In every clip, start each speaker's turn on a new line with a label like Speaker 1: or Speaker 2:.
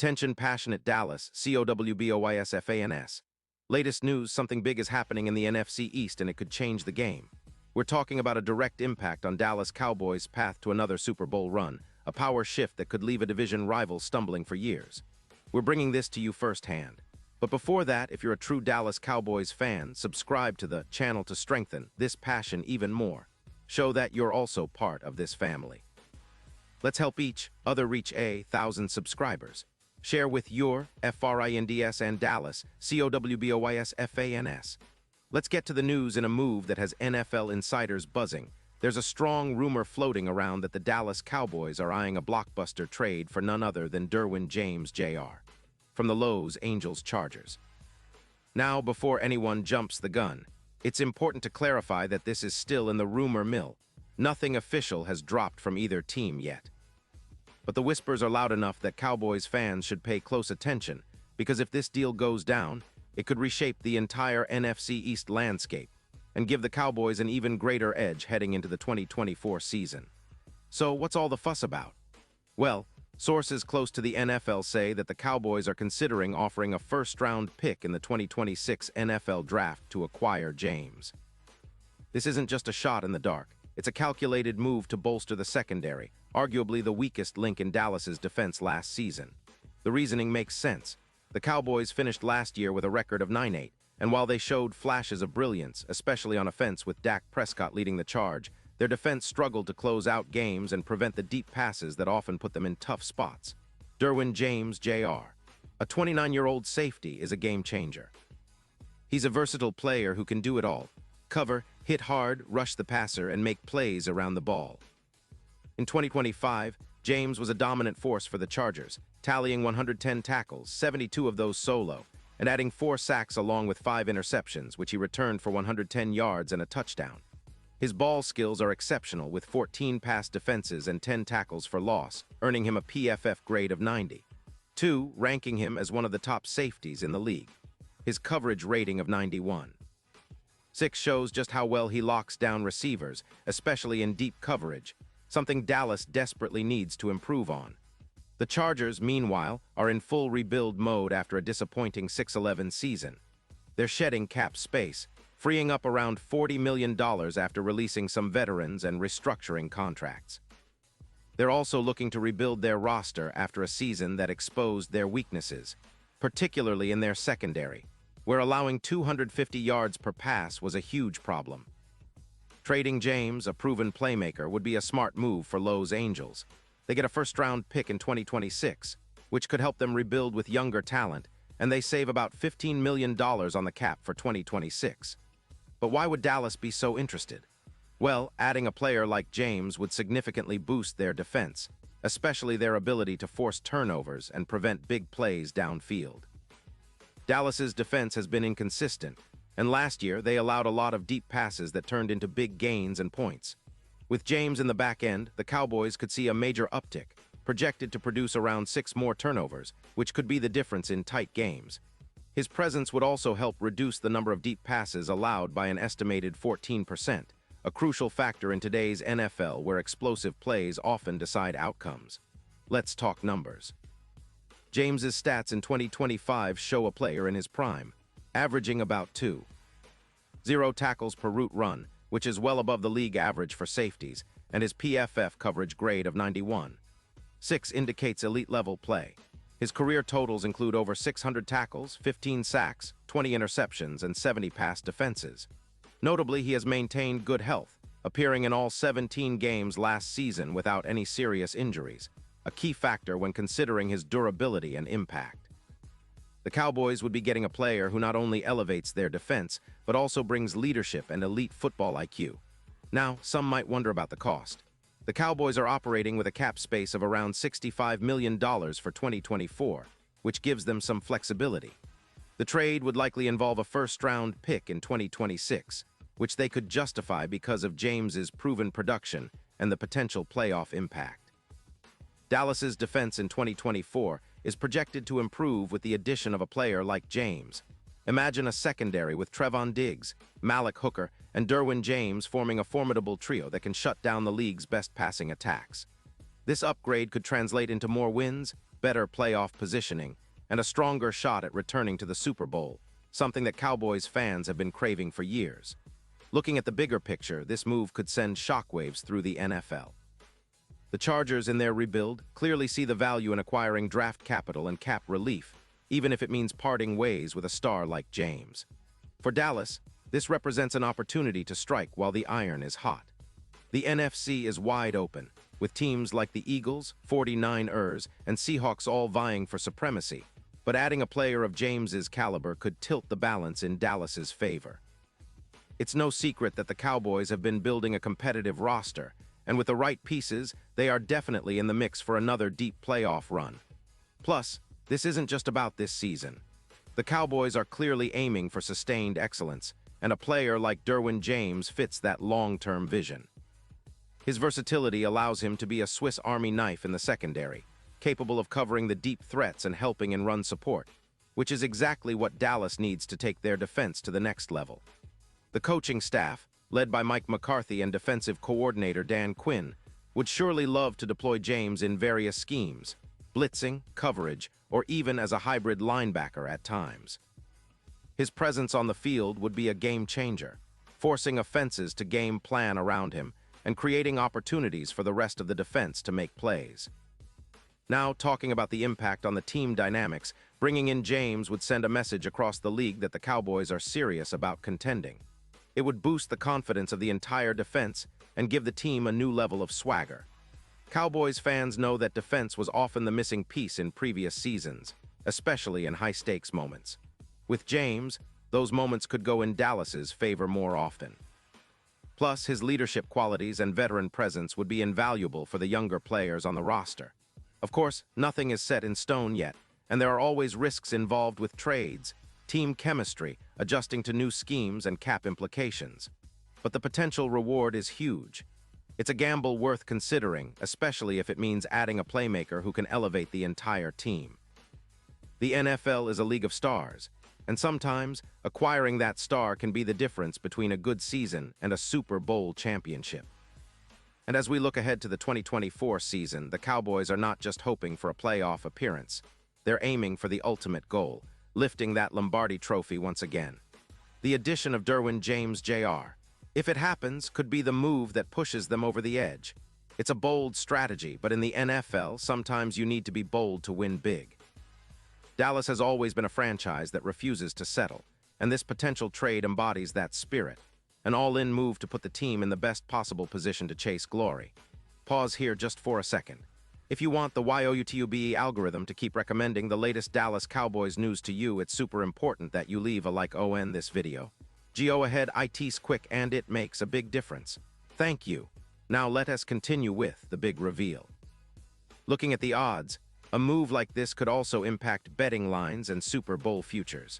Speaker 1: Attention passionate Dallas, Cowboys. Latest news, something big is happening in the NFC East and it could change the game. We're talking about a direct impact on Dallas Cowboys' path to another Super Bowl run, a power shift that could leave a division rival stumbling for years. We're bringing this to you firsthand. But before that, if you're a true Dallas Cowboys fan, subscribe to the channel to strengthen this passion even more. Show that you're also part of this family. Let's help each other reach 1,000 subscribers. Share with your friends and Dallas, Cowboys. Let's get to the news in a move that has NFL insiders buzzing. There's a strong rumor floating around that the Dallas Cowboys are eyeing a blockbuster trade for none other than Derwin James Jr. from the Los Angeles Chargers. Now, before anyone jumps the gun, it's important to clarify that this is still in the rumor mill. Nothing official has dropped from either team yet. But the whispers are loud enough that Cowboys fans should pay close attention, because if this deal goes down, it could reshape the entire NFC East landscape and give the Cowboys an even greater edge heading into the 2024 season. So what's all the fuss about? Well, sources close to the NFL say that the Cowboys are considering offering a first-round pick in the 2026 NFL Draft to acquire James. This isn't just a shot in the dark. It's a calculated move to bolster the secondary, arguably the weakest link in Dallas's defense last season. The reasoning makes sense. The Cowboys finished last year with a record of 9-8, and while they showed flashes of brilliance, especially on offense with Dak Prescott leading the charge, their defense struggled to close out games and prevent the deep passes that often put them in tough spots. Derwin James Jr., a 29-year-old safety, is a game-changer. He's a versatile player who can do it all: cover, hit hard, rush the passer, and make plays around the ball. In 2025, James was a dominant force for the Chargers, tallying 110 tackles, 72 of those solo, and adding 4 sacks along with 5 interceptions, which he returned for 110 yards and a touchdown. His ball skills are exceptional, with 14 pass defenses and 10 tackles for loss, earning him a PFF grade of 92, ranking him as one of the top safeties in the league. His coverage rating of 91. 6 shows just how well he locks down receivers, especially in deep coverage, something Dallas desperately needs to improve on. The Chargers, meanwhile, are in full rebuild mode after a disappointing 6-11 season. They're shedding cap space, freeing up around $40 million after releasing some veterans and restructuring contracts. They're also looking to rebuild their roster after a season that exposed their weaknesses, particularly in their secondary, where allowing 250 yards per pass was a huge problem. Trading James, a proven playmaker, would be a smart move for Los Angeles. They get a first-round pick in 2026, which could help them rebuild with younger talent, and they save about $15 million on the cap for 2026. But why would Dallas be so interested? Well, adding a player like James would significantly boost their defense, especially their ability to force turnovers and prevent big plays downfield. Dallas's defense has been inconsistent, and last year they allowed a lot of deep passes that turned into big gains and points. With James in the back end, the Cowboys could see a major uptick, projected to produce around 6 more turnovers, which could be the difference in tight games. His presence would also help reduce the number of deep passes allowed by an estimated 14%, a crucial factor in today's NFL where explosive plays often decide outcomes. Let's talk numbers. James's stats in 2025 show a player in his prime, averaging about 2.0 tackles per route run, which is well above the league average for safeties, and his PFF coverage grade of 91.6 indicates elite-level play. His career totals include over 600 tackles, 15 sacks, 20 interceptions, and 70 pass defenses. Notably, he has maintained good health, appearing in all 17 games last season without any serious injuries, a key factor when considering his durability and impact. The Cowboys would be getting a player who not only elevates their defense, but also brings leadership and elite football IQ. Now, some might wonder about the cost. The Cowboys are operating with a cap space of around $65 million for 2024, which gives them some flexibility. The trade would likely involve a first-round pick in 2026, which they could justify because of James's proven production and the potential playoff impact. Dallas's defense in 2024 is projected to improve with the addition of a player like James. Imagine a secondary with Trevon Diggs, Malik Hooker, and Derwin James forming a formidable trio that can shut down the league's best passing attacks. This upgrade could translate into more wins, better playoff positioning, and a stronger shot at returning to the Super Bowl, something that Cowboys fans have been craving for years. Looking at the bigger picture, this move could send shockwaves through the NFL. The Chargers, in their rebuild, clearly see the value in acquiring draft capital and cap relief, even if it means parting ways with a star like James. For Dallas, this represents an opportunity to strike while the iron is hot. The NFC is wide open, with teams like the Eagles, 49ers, and Seahawks all vying for supremacy, but adding a player of James's caliber could tilt the balance in Dallas's favor. It's no secret that the Cowboys have been building a competitive roster, and with the right pieces, they are definitely in the mix for another deep playoff run. Plus, this isn't just about this season. The Cowboys are clearly aiming for sustained excellence, and a player like Derwin James fits that long-term vision. His versatility allows him to be a Swiss Army knife in the secondary, capable of covering the deep threats and helping in run support, which is exactly what Dallas needs to take their defense to the next level. The coaching staff, led by Mike McCarthy and defensive coordinator Dan Quinn, would surely love to deploy James in various schemes, blitzing, coverage, or even as a hybrid linebacker at times. His presence on the field would be a game changer, forcing offenses to game plan around him and creating opportunities for the rest of the defense to make plays. Now, talking about the impact on the team dynamics, bringing in James would send a message across the league that the Cowboys are serious about contending. It would boost the confidence of the entire defense and give the team a new level of swagger. Cowboys fans know that defense was often the missing piece in previous seasons, especially in high-stakes moments. With James, those moments could go in Dallas's favor more often. Plus, his leadership qualities and veteran presence would be invaluable for the younger players on the roster. Of course, nothing is set in stone yet, and there are always risks involved with trades, team chemistry, adjusting to new schemes, and cap implications. But the potential reward is huge. It's a gamble worth considering, especially if it means adding a playmaker who can elevate the entire team. The NFL is a league of stars, and sometimes acquiring that star can be the difference between a good season and a Super Bowl championship. And as we look ahead to the 2024 season, the Cowboys are not just hoping for a playoff appearance. They're aiming for the ultimate goal, lifting that Lombardi trophy once again. The addition of Derwin James Jr., if it happens, could be the move that pushes them over the edge. It's a bold strategy, but in the NFL, sometimes you need to be bold to win big. Dallas has always been a franchise that refuses to settle, and this potential trade embodies that spirit, an all-in move to put the team in the best possible position to chase glory. Pause here just for a second. If you want the YouTube algorithm to keep recommending the latest Dallas Cowboys news to you, it's super important that you leave a like on this video. Go ahead, it's quick and it makes a big difference. Thank you. Now let us continue with the big reveal. Looking at the odds, a move like this could also impact betting lines and Super Bowl futures.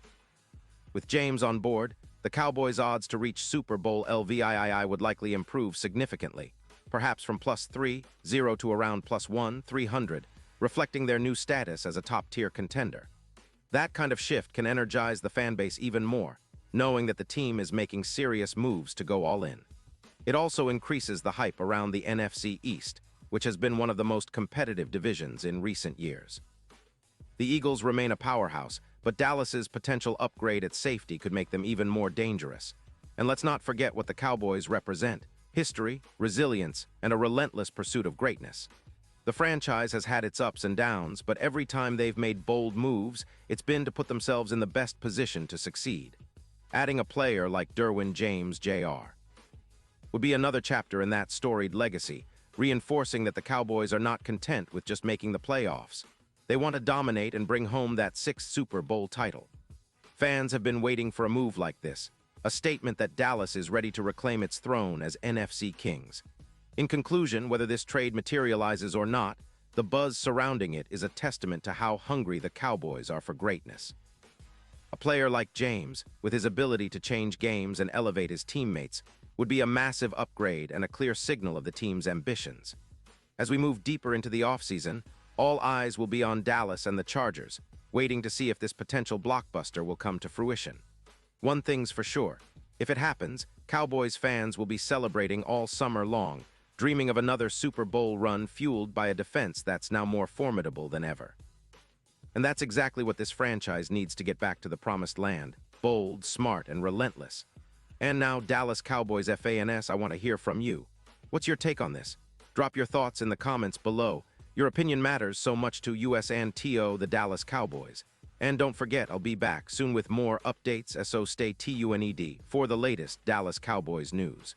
Speaker 1: With James on board, the Cowboys' odds to reach Super Bowl LVII would likely improve significantly, perhaps from +300 to around +1,300, reflecting their new status as a top-tier contender. That kind of shift can energize the fan base even more, knowing that the team is making serious moves to go all in. It also increases the hype around the NFC East, which has been one of the most competitive divisions in recent years. The Eagles remain a powerhouse, but Dallas's potential upgrade at safety could make them even more dangerous. And let's not forget what the Cowboys represent: history, resilience, and a relentless pursuit of greatness. The franchise has had its ups and downs, but every time they've made bold moves, it's been to put themselves in the best position to succeed. Adding a player like Derwin James Jr. would be another chapter in that storied legacy, reinforcing that the Cowboys are not content with just making the playoffs. They want to dominate and bring home that 6th Super Bowl title. Fans have been waiting for a move like this, a statement that Dallas is ready to reclaim its throne as NFC Kings. In conclusion, whether this trade materializes or not, the buzz surrounding it is a testament to how hungry the Cowboys are for greatness. A player like James, with his ability to change games and elevate his teammates, would be a massive upgrade and a clear signal of the team's ambitions. As we move deeper into the offseason, all eyes will be on Dallas and the Chargers, waiting to see if this potential blockbuster will come to fruition. One thing's for sure: if it happens, Cowboys fans will be celebrating all summer long, dreaming of another Super Bowl run fueled by a defense that's now more formidable than ever. And that's exactly what this franchise needs to get back to the promised land. Bold, smart, and relentless. And now, Dallas Cowboys FANS, I want to hear from you. What's your take on this? Drop your thoughts in the comments below. Your opinion matters so much to US and TO, the Dallas Cowboys. And don't forget, I'll be back soon with more updates, so stay tuned for the latest Dallas Cowboys news.